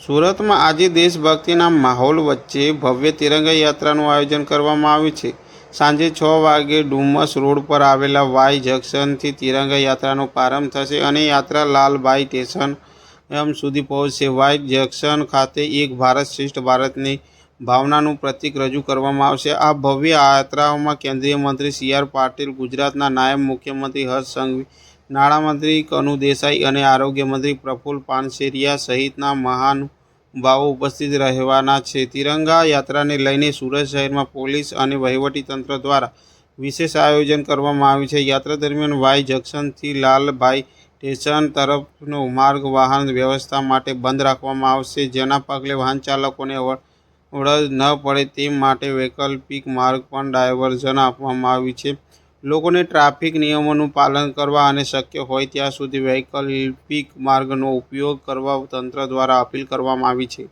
સુરતમાં આજે દેશભક્તિના માહોલ વચ્ચે ભવ્ય તિરંગા યાત્રાનું આયોજન કરવામાં આવ્યું છે. સાંજે 6 વાગે ડુમસ રોડ પર આવેલા વાય જંકશનથી તિરંગા યાત્રાનો પ્રારંભ થશે અને યાત્રા લાલભાઈ સ્ટેશન સુધી પહોંચશે. વાય જંકશન ખાતે એક ભારત શ્રેષ્ઠ ભારતની ભાવનાનું પ્રતીક રજૂ કરવામાં આવશે. આ ભવ્ય યાત્રામાં કેન્દ્રીય મંત્રી સી.આર. પાટીલ, ગુજરાતના નાયબ મુખ્યમંત્રી હર્ષ સંઘવી, નાણામંત્રી કનુ દેસાઈ અને આરોગ્ય મંત્રી પ્રફુલ્લ પાનસેરિયા સહિતના મહાનુભાવો ઉપસ્થિત રહેવાના છે. તિરંગા યાત્રાને લઈને સુરત શહેરમાં પોલીસ અને વહીવટીતંત્ર દ્વારા વિશેષ આયોજન કરવામાં આવ્યું છે. યાત્રા દરમિયાન વાય જંકશનથી લાલભાઈ સ્ટેશન તરફનો માર્ગ વાહન વ્યવસ્થા માટે બંધ રાખવામાં આવશે, જેના પગલે વાહન ચાલકોને અવરોધ ન પડે તે માટે વૈકલ્પિક માર્ગ પર ડાયવર્ઝન આપવામાં આવ્યું છે. લોકોને ટ્રાફિક નિયમોનું પાલન કરવા અને શક્ય હોય ત્યાં સુધી વૈકલ્પિક માર્ગનો ઉપયોગ કરવા તંત્ર દ્વારા અપીલ કરવામાં આવી છે.